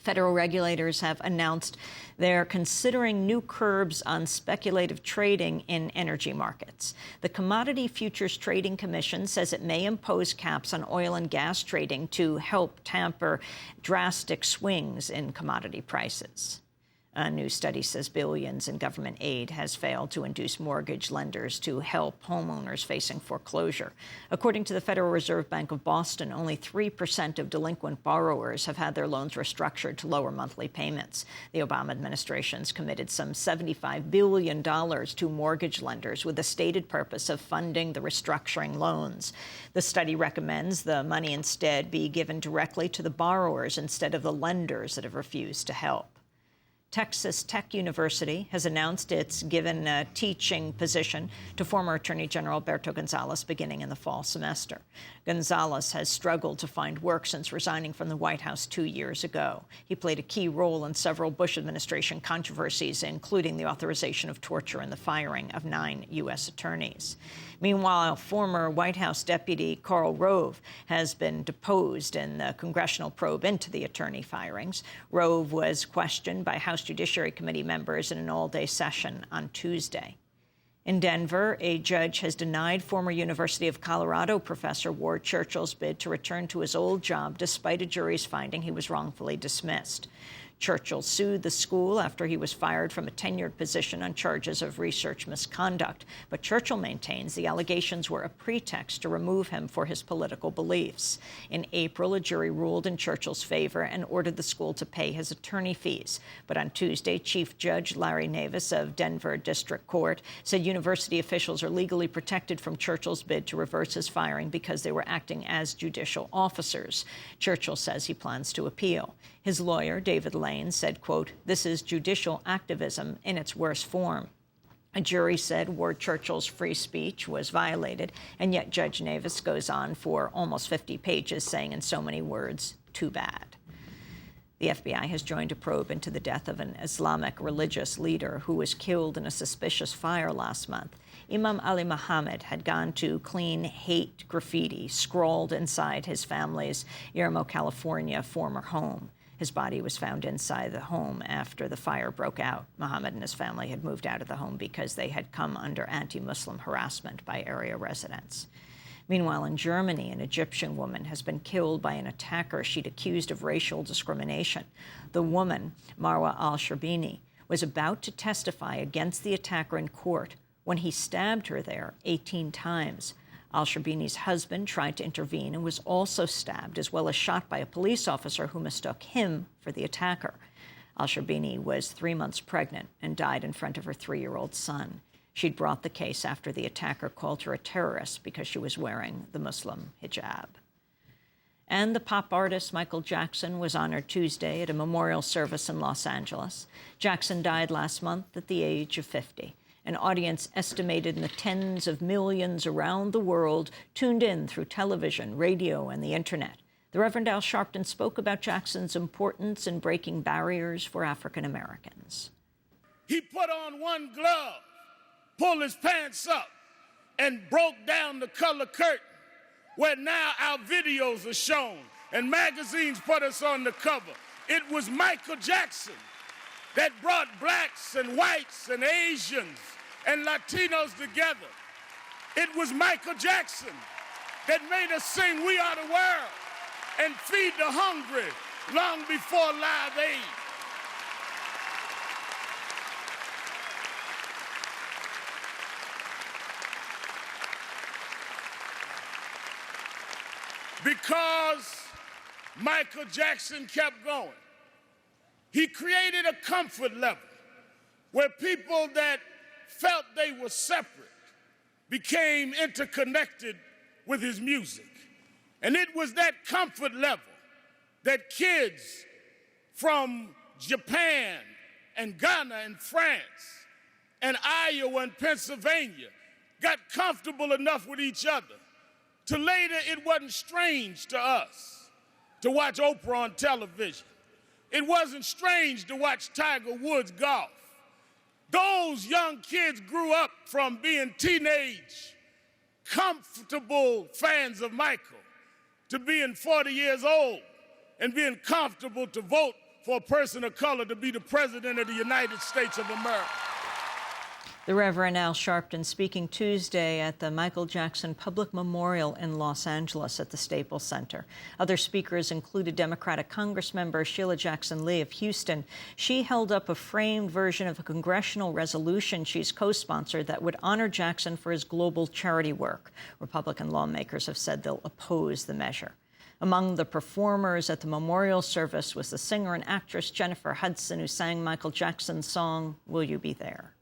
Federal regulators have announced they're considering new curbs on speculative trading in energy markets. The Commodity Futures Trading Commission says it may impose caps on oil and gas trading to help temper drastic swings in commodity prices. A new study says billions in government aid has failed to induce mortgage lenders to help homeowners facing foreclosure. According to the Federal Reserve Bank of Boston, only 3% of delinquent borrowers have had their loans restructured to lower monthly payments. The Obama administration's committed some $75 billion to mortgage lenders with the stated purpose of funding the restructuring loans. The study recommends the money instead be given directly to the borrowers instead of the lenders that have refused to help. Texas Tech University has announced it's given a teaching position to former Attorney General Alberto Gonzales beginning in the fall semester. Gonzales has struggled to find work since resigning from the White House 2 years ago. He played a key role in several Bush administration controversies, including the authorization of torture and the firing of 9 U.S. attorneys. Meanwhile, former White House Deputy Karl Rove has been deposed in the congressional probe into the attorney firings. Rove was questioned by House Judiciary Committee members in an all-day session on Tuesday. In Denver, a judge has denied former University of Colorado professor Ward Churchill's bid to return to his old job despite a jury's finding he was wrongfully dismissed. Churchill sued the school after he was fired from a tenured position on charges of research misconduct. But Churchill maintains the allegations were a pretext to remove him for his political beliefs. In April, a jury ruled in Churchill's favor and ordered the school to pay his attorney fees. But on Tuesday, Chief Judge Larry Navis of Denver District Court said university officials are legally protected from Churchill's bid to reverse his firing because they were acting as judicial officers. Churchill says he plans to appeal. His lawyer, David Lane, said, quote, "This is judicial activism in its worst form." A jury said Ward Churchill's free speech was violated, and yet Judge Navis goes on for almost 50 pages saying in so many words, too bad. The FBI has joined a probe into the death of an Islamic religious leader who was killed in a suspicious fire last month. Imam Ali Muhammad had gone to clean hate graffiti scrawled inside his family's Irmo, California former home. His body was found inside the home after the fire broke out. Muhammad and his family had moved out of the home because they had come under anti-Muslim harassment by area residents. Meanwhile, in Germany, an Egyptian woman has been killed by an attacker she'd accused of racial discrimination. The woman, Marwa al-Sharbini, was about to testify against the attacker in court when he stabbed her there 18 times. Al-Sharbini's husband tried to intervene and was also stabbed, as well as shot by a police officer who mistook him for the attacker. Al-Sharbini was 3 months pregnant and died in front of her 3-year-old son. She'd brought the case after the attacker called her a terrorist because she was wearing the Muslim hijab. And the pop artist Michael Jackson was honored Tuesday at a memorial service in Los Angeles. Jackson died last month at the age of 50. An audience estimated in the tens of millions around the world tuned in through television, radio, and the internet. The Reverend Al Sharpton spoke about Jackson's importance in breaking barriers for African Americans. He put on one glove, pulled his pants up, and broke down the color curtain, where now our videos are shown, and magazines put us on the cover. It was Michael Jackson that brought blacks and whites and Asians and Latinos together. It was Michael Jackson that made us sing "We Are the World" and feed the hungry long before Live Aid. Because Michael Jackson kept going, he created a comfort level where people that felt they were separate became interconnected with his music. And it was that comfort level that kids from Japan and Ghana and France and Iowa and Pennsylvania got comfortable enough with each other to later it wasn't strange to us to watch Oprah on television. It wasn't strange to watch Tiger Woods golf. Those young kids grew up from being teenage, comfortable fans of Michael to being 40 years old and being comfortable to vote for a person of color to be the president of the United States of America. The Reverend Al Sharpton speaking Tuesday at the Michael Jackson Public Memorial in Los Angeles at the Staples Center. Other speakers included Democratic Congressmember Sheila Jackson Lee of Houston. She held up a framed version of a congressional resolution she's co-sponsored that would honor Jackson for his global charity work. Republican lawmakers have said they'll oppose the measure. Among the performers at the memorial service was the singer and actress Jennifer Hudson, who sang Michael Jackson's song, "Will You Be There?"